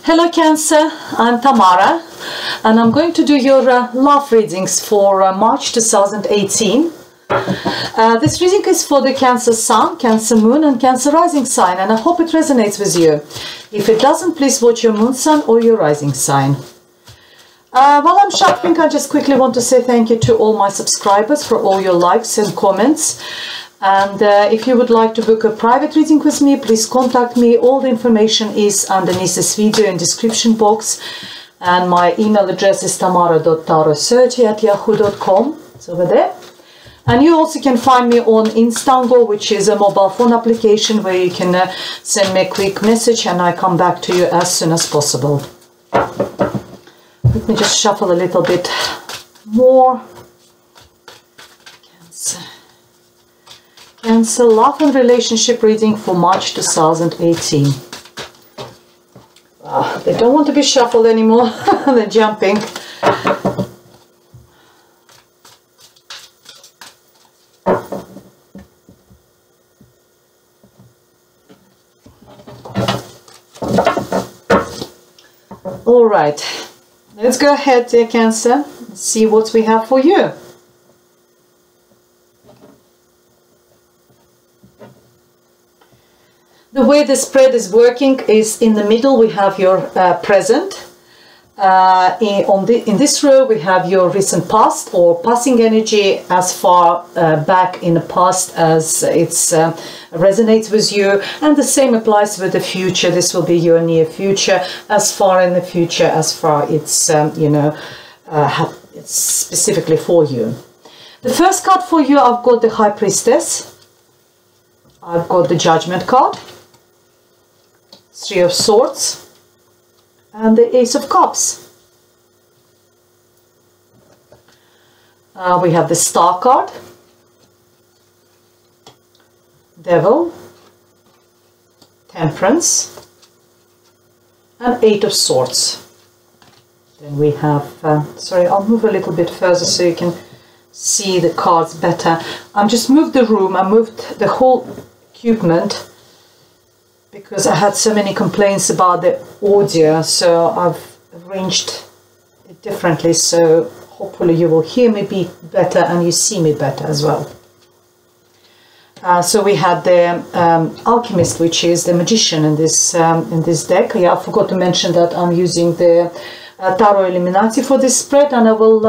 Hello Cancer, I'm Tamara and I'm going to do your love readings for March 2018. This reading is for the Cancer Sun, Cancer Moon and Cancer Rising sign, and I hope it resonates with you. If it doesn't, please watch your Moon, Sun or your Rising sign. While I'm shuffling, I just quickly want to say thank you to all my subscribers for all your likes and comments. And if you would like to book a private reading with me, please contact me. All the information is underneath this video in description box. And my email address is tamara.taro30@yahoo.com. It's over there. And you also can find me on Instango, which is a mobile phone application where you can send me a quick message and I come back to you as soon as possible. Let me just shuffle a little bit more. Cancer love and relationship reading for March 2018. They don't want to be shuffled anymore. They're jumping. All right, let's go ahead, dear Cancer, and see what we have for you. The way the spread is working is in the middle we have your present. In this row we have your recent past or passing energy as far back in the past as it resonates with you, and the same applies with the future. This will be your near future, as far in the future as far it's it's specifically for you. The first card for you, I've got the High Priestess, I've got the Judgment card, Three of Swords, and the Ace of Cups. We have the Star card, Devil, Temperance, and Eight of Swords. Then we have, sorry, I'll move a little bit further so you can see the cards better. I just moved the room, I moved the whole equipment because I had so many complaints about the audio, so I've arranged it differently, so hopefully you will hear me better and you see me better as well. So we had the Alchemist, which is the Magician in this deck. Yeah, I forgot to mention that I'm using the Tarot Illuminati for this spread, and I will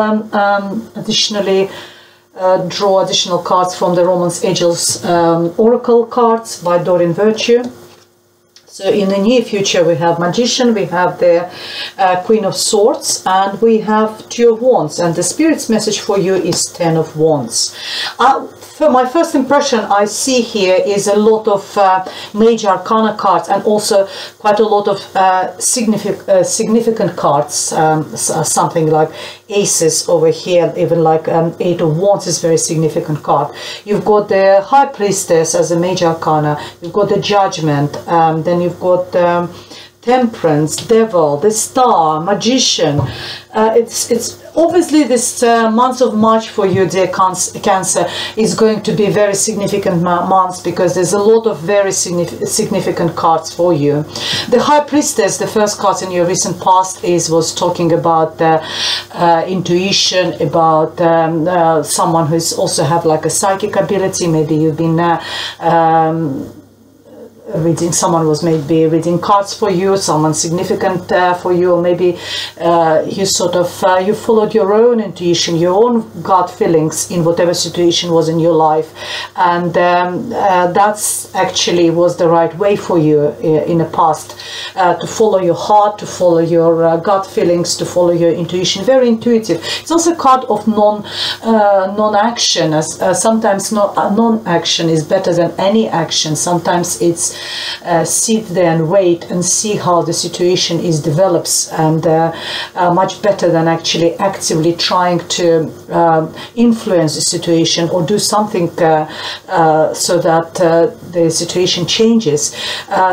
additionally draw additional cards from the Romance Angels Oracle cards by Doreen Virtue. So in the near future we have Magician, we have the Queen of Swords, and we have Two of Wands, and the Spirit's message for you is Ten of Wands. For my first impression I see here is a lot of major arcana cards and also quite a lot of significant cards, something like aces over here, even like Eight of Wands is a very significant card. You've got the High Priestess as a major arcana, you've got the Judgment, then you've got Temperance, Devil, the Star, Magician. It's obviously this month of March for you, dear Cancer, is going to be a very significant month because there's a lot of very significant cards for you. The High Priestess, the first card in your recent past, was talking about intuition, about someone who's also have like a psychic ability. Maybe you've been someone was maybe reading cards for you, someone significant for you, or maybe you sort of you followed your own intuition, your own gut feelings in whatever situation was in your life, and that's actually was the right way for you in the past, to follow your heart, to follow your gut feelings, to follow your intuition. Very intuitive. It's also a card of non-action, as sometimes non-action is better than any action. Sometimes it's sit there and wait and see how the situation develops, and much better than actually actively trying to influence the situation or do something so that the situation changes.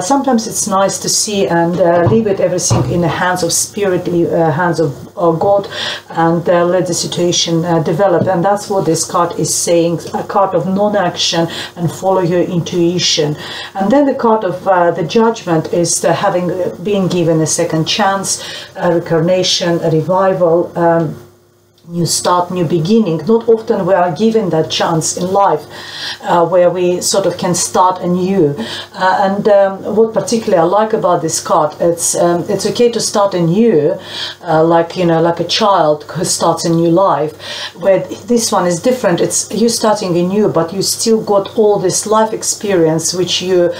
Sometimes it's nice to see and leave it everything in the hands of Spirit, hands of God, and let the situation develop. And that's what this card is saying, a card of non-action and follow your intuition. And then the card of the Judgment is the having been given a second chance, a reincarnation, a revival, new start, new beginning. Not often we are given that chance in life where we sort of can start anew. And what particularly I like about this card, it's okay to start anew, like, you know, like a child who starts a new life. Where this one is different. It's you starting anew, but you still got all this life experience which you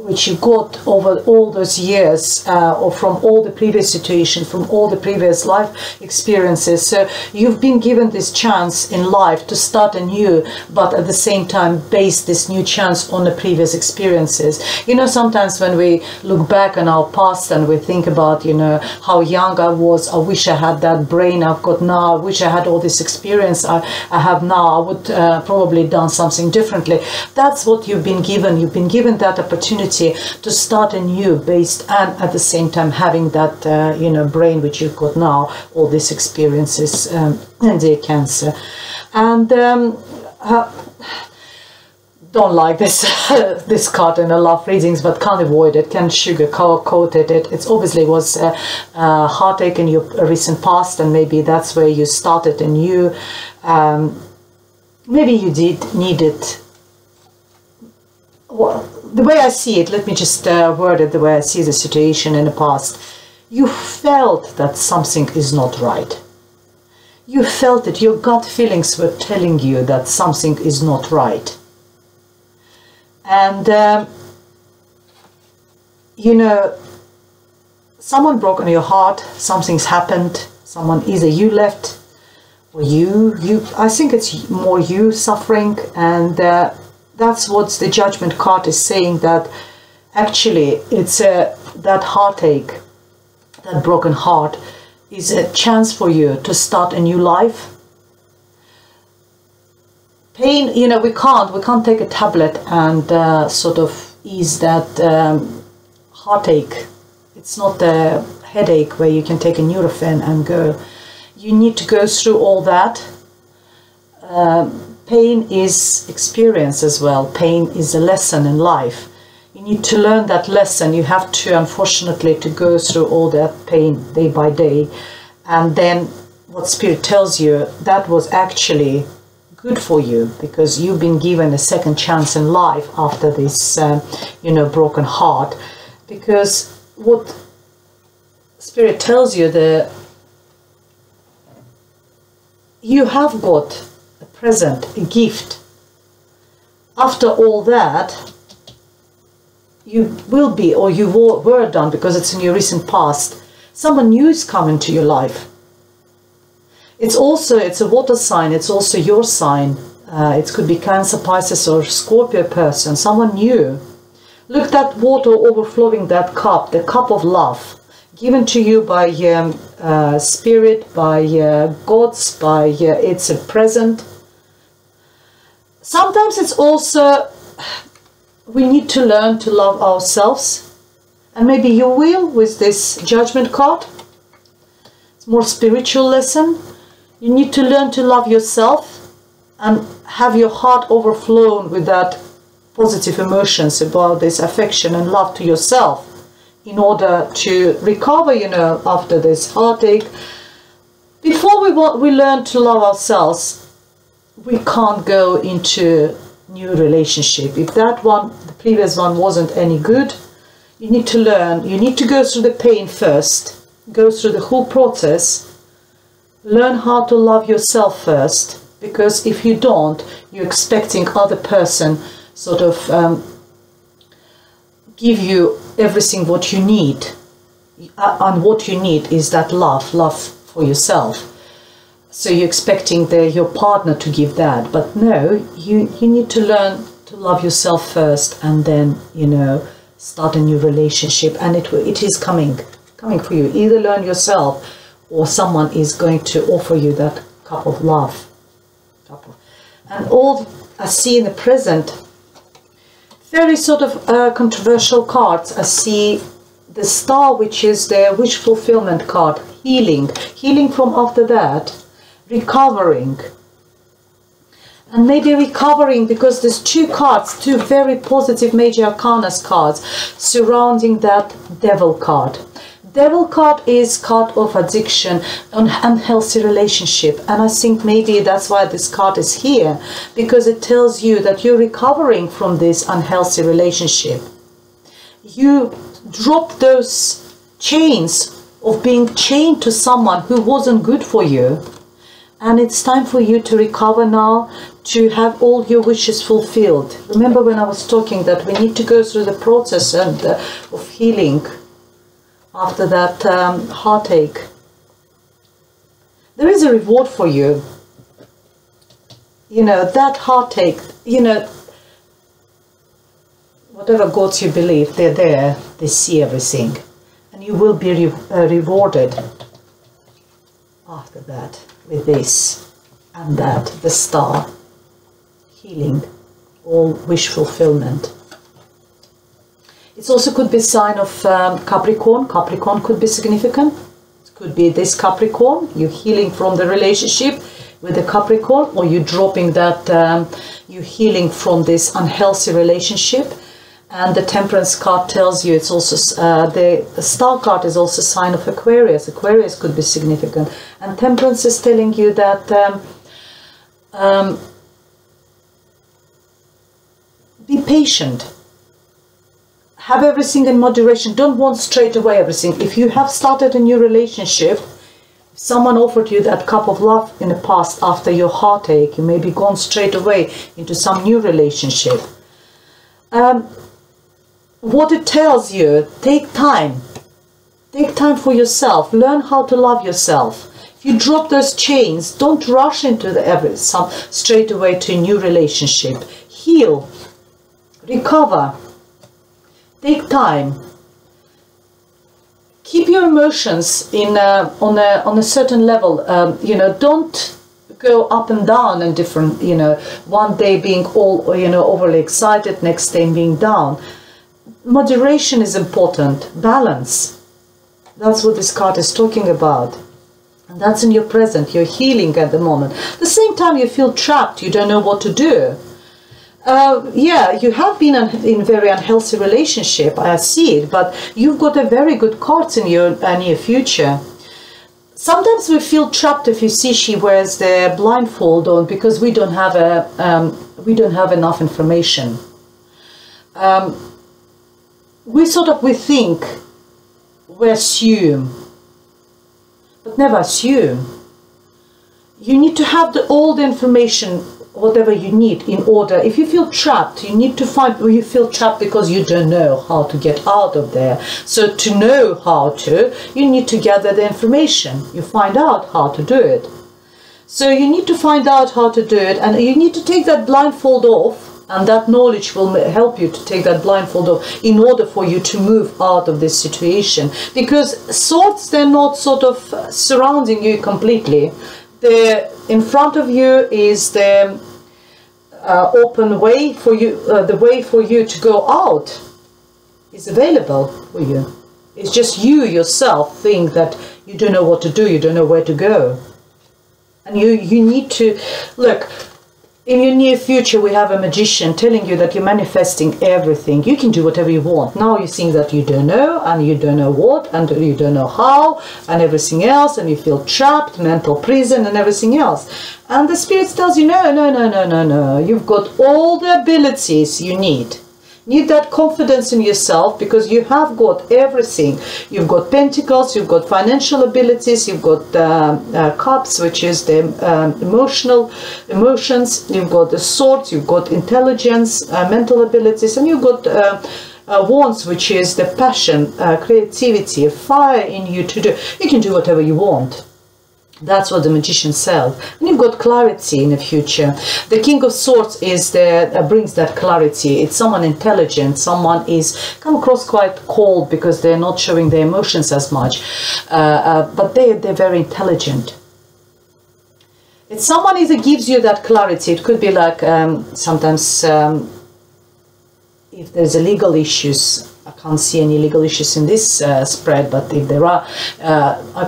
which you got over all those years, or from all the previous situations, from all the previous life experiences. So you've been given this chance in life to start anew, but at the same time base this new chance on the previous experiences. You know, sometimes when we look back on our past and we think about, you know, how young I was, I wish I had that brain I've got now, I wish I had all this experience I have now, I would probably done something differently. That's what you've been given. You've been given that opportunity to start anew, based and at the same time having that you know, brain which you've got now, all these experiences, and the Cancer. And don't like this this card in a love readings, but can't avoid it, can't sugarcoat it. It obviously was heartache in your recent past, and maybe that's where you started anew. Maybe you did need it. Well, the way I see it, let me just word it the way I see the situation in the past. You felt that something is not right. You felt it. Your gut feelings were telling you that something is not right. And, you know, someone broke on your heart, something's happened, someone, either you left or I think it's more you suffering, and that's what the Judgment card is saying, that actually it's that heartache, that broken heart is a chance for you to start a new life. Pain, you know, we can't take a tablet and sort of ease that heartache. It's not a headache where you can take a Nurofen and go. You need to go through all that. Pain is experience as well. Pain is a lesson in life. You need to learn that lesson. You have to, unfortunately, to go through all that pain day by day. And then what Spirit tells you, that was actually good for you, because you've been given a second chance in life after this, you know, broken heart. Because what Spirit tells you, that you have got a present, a gift. After all that, you will be, or you were done, because it's in your recent past. Someone new is coming to your life. It's a water sign. It's also your sign. It could be Cancer, Pisces, or Scorpio person. Someone new. Look at that water overflowing that cup, the cup of love, given to you by Spirit, by gods, by it's a present. Sometimes it's also, we need to learn to love ourselves, and maybe you will with this Judgment card. It's more spiritual lesson. You need to learn to love yourself and have your heart overflown with that positive emotions about this affection and love to yourself, in order to recover, you know, after this heartache. Before we learn to love ourselves, we can't go into new relationship. If that one, the previous one, wasn't any good, you need to learn. You need to go through the pain first, go through the whole process, learn how to love yourself first, because if you don't, you're expecting other person sort of give you everything what you need, and what you need is that love for yourself. So you're expecting your partner to give that, but no, you need to learn to love yourself first, and then, you know, start a new relationship, and it is coming for you. Either learn yourself, or someone is going to offer you that cup of love. And all I see in the present, very sort of controversial cards. I see the Star, which is the wish fulfillment card, healing from after that, recovering. And maybe recovering, because there's two cards, two very positive major arcana cards surrounding that devil card. Devil card is card of addiction, an unhealthy relationship, and I think maybe that's why this card is here, because it tells you that you're recovering from this unhealthy relationship. You dropped those chains of being chained to someone who wasn't good for you, and it's time for you to recover now, to have all your wishes fulfilled. Remember when I was talking that we need to go through the process of healing after that heartache. There is a reward for you. You know, that heartache, you know, whatever gods you believe, they're there, they see everything. And you will be rewarded after that with this and that, the star, healing, all wish fulfillment. It also could be a sign of Capricorn. Capricorn could be significant. It could be this Capricorn, you're healing from the relationship with the Capricorn, or you're dropping that, you're healing from this unhealthy relationship. And the Temperance card tells you it's also, the Star card is also a sign of Aquarius. Aquarius could be significant. And Temperance is telling you that be patient. Have everything in moderation. Don't want straight away everything. If you have started a new relationship, someone offered you that cup of love in the past after your heartache, you may be gone straight away into some new relationship. What it tells you, take time. Take time for yourself. Learn how to love yourself. If you drop those chains, don't rush into straight away to a new relationship. Heal. Recover. Take time. Keep your emotions in on a certain level. You know, don't go up and down and different. You know, one day being all overly excited, next day being down. Moderation is important. Balance. That's what this card is talking about. And that's in your present. You're healing at the moment. At the same time, you feel trapped. You don't know what to do. Yeah, you have been in very unhealthy relationship. I see it. But you've got a very good cards in your near future. Sometimes we feel trapped if you see she wears the blindfold on, because we don't have enough information. We think, we assume, but never assume. You need to have all the information, whatever you need in order. If you feel trapped, you need to find, you feel trapped because you don't know how to get out of there. So to know how to, you need to gather the information. You find out how to do it. So you need to find out how to do it, and you need to take that blindfold off. And that knowledge will help you to take that blindfold off in order for you to move out of this situation. Because swords, they're not surrounding you completely. They're in front of you is the open way for you. The way for you to go out is available for you. It's just you yourself think that you don't know what to do. You don't know where to go. And you need to look. In your near future, we have a magician telling you that you're manifesting everything. You can do whatever you want. Now you think that you don't know, and you don't know what, and you don't know how, and everything else, and you feel trapped, mental prison, and everything else. And the Spirit tells you, no, no, no, no, no, no. You've got all the abilities you need. Need that confidence in yourself, because you have got everything. You've got pentacles, you've got financial abilities, you've got cups, which is the emotions, you've got the swords, you've got intelligence, mental abilities, and you've got wands, which is the passion, creativity, fire in you to do. You can do whatever you want. That's what the magician said. And you've got clarity in the future. The King of Swords is brings that clarity. It's someone intelligent. Someone is come across quite cold because they're not showing their emotions as much. But they're very intelligent. It's someone that gives you that clarity. It could be like sometimes if there's a legal issues. I can't see any legal issues in this spread, but if there are,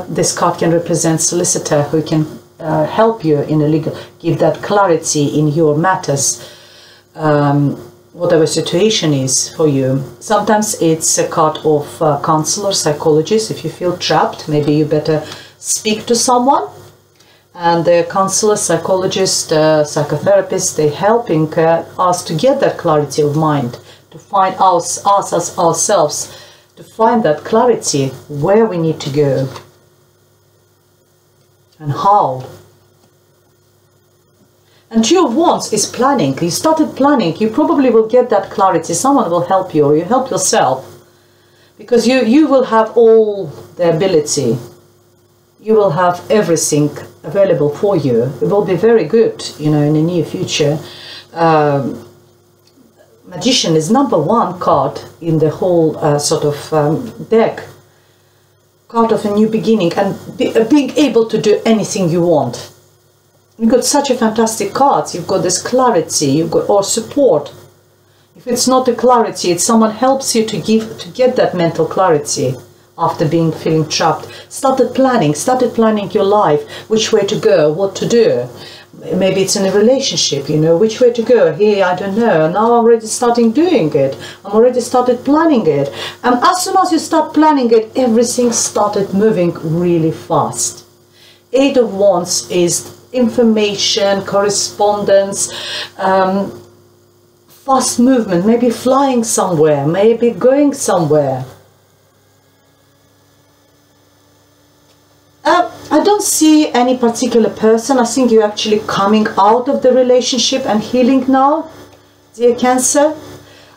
this card can represent solicitor who can help you in a legal, give that clarity in your matters, whatever situation is for you. Sometimes it's a card of counselor, psychologist. If you feel trapped, maybe you better speak to someone. And the counselor, psychologist, psychotherapist, they're helping us to get that clarity of mind, to find ourselves, to find that clarity where we need to go and how. And Two of Wands is planning. You started planning. You probably will get that clarity. Someone will help you, or you help yourself, because you will have all the ability. You will have everything available for you. It will be very good, in the near future. Magician is #1 card in the whole deck. Card of a new beginning and being able to do anything you want. You've got such a fantastic cards. You've got this clarity. You've got or support. If it's not a clarity, it's someone helps you to get that mental clarity after feeling trapped. Started planning your life, which way to go, what to do. Maybe it's in a relationship, which way to go. Here, I don't know. Now I'm already starting doing it. I'm already started planning it. And as soon as you start planning it, everything started moving really fast. 8 of Wands is information, correspondence, fast movement, maybe flying somewhere, maybe going somewhere. I don't see any particular person. I think you're actually coming out of the relationship and healing now, dear Cancer.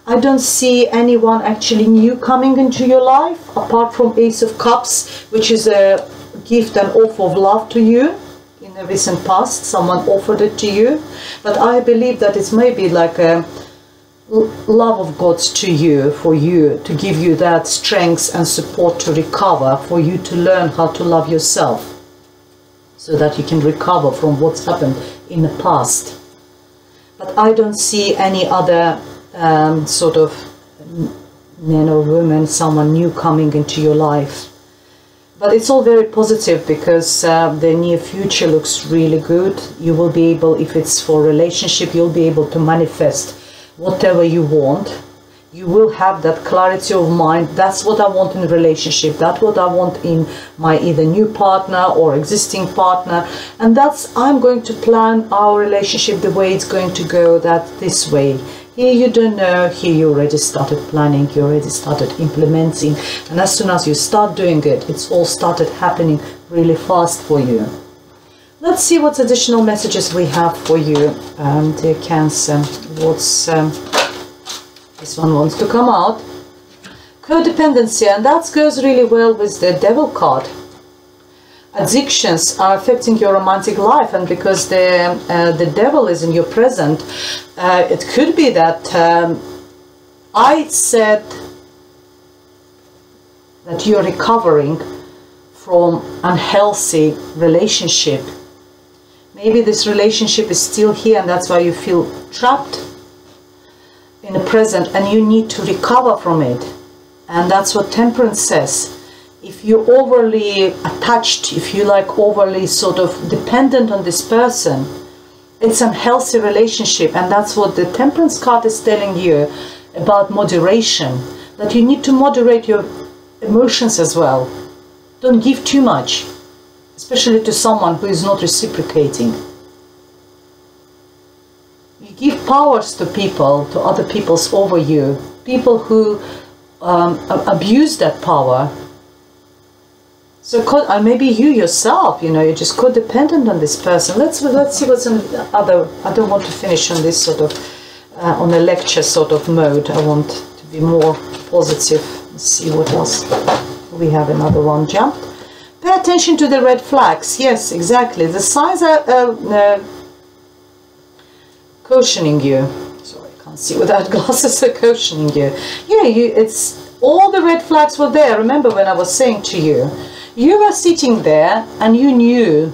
I don't see anyone actually new coming into your life, apart from Ace of Cups, which is a gift and offer of love to you. In the recent past, someone offered it to you. But I believe that it's maybe like a love of God's to you, for you, to give you that strength and support to recover, for you to learn how to love yourself, so that you can recover from what's happened in the past. But I don't see any other man or woman, someone new coming into your life. But it's all very positive, because the near future looks really good. You will be able, if it's for relationship, you'll be able to manifest whatever you want. You will have that clarity of mind. That's what I want in a relationship. That's what I want in my either new partner or existing partner. And I'm going to plan our relationship the way it's going to go, this way. Here you don't know, here you already started planning, you already started implementing. And as soon as you start doing it, it's all started happening really fast for you. Let's see what additional messages we have for you, dear Cancer. This one wants to come out. Codependency, and that goes really well with the Devil card. Addictions are affecting your romantic life, and because the Devil is in your present, it could be that I said that you're recovering from unhealthy relationship. Maybe this relationship is still here, and that's why you feel trapped in the present, and you need to recover from it. And that's what Temperance says. If you're overly attached, if you overly dependent on this person, it's an unhealthy relationship. And that's what the Temperance card is telling you about moderation, that you need to moderate your emotions as well. Don't give too much, especially to someone who is not reciprocating. You give powers to people, to other people's over you, people who abuse that power. So maybe you yourself, you're just codependent on this person. Let's see what's in other. I don't want to finish on this on a lecture mode. I want to be more positive. Let's see what else. We have another one jumped. Pay attention to the red flags. Yes, exactly. The signs are cautioning you. Sorry, I can't see without glasses. Are cautioning you. Yeah, it's all the red flags were there. Remember when I was saying to you, you were sitting there and you knew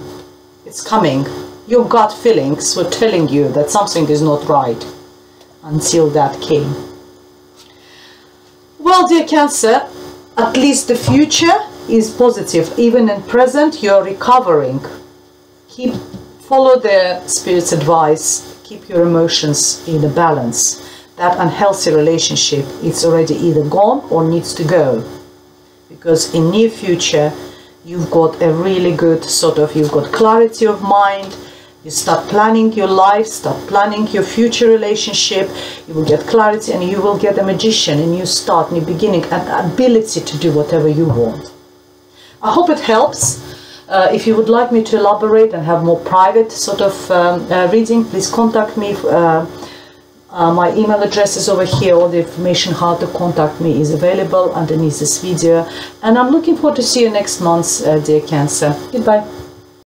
it's coming. Your gut feelings were telling you that something is not right until that came. Well, dear Cancer, at least the future is positive. Even in present, you're recovering. Keep follow the spirit's advice, keep your emotions in a balance. That unhealthy relationship, it's already either gone or needs to go. Because in near future, you've got a really good you've got clarity of mind. You start planning your life, start planning your future relationship. You will get clarity and you will get a magician, a new start, new beginning, an ability to do whatever you want. I hope it helps. If you would like me to elaborate and have more private reading, please contact me. My email address is over here. All the information how to contact me is available underneath this video. And I'm looking forward to see you next month, dear Cancer. Goodbye.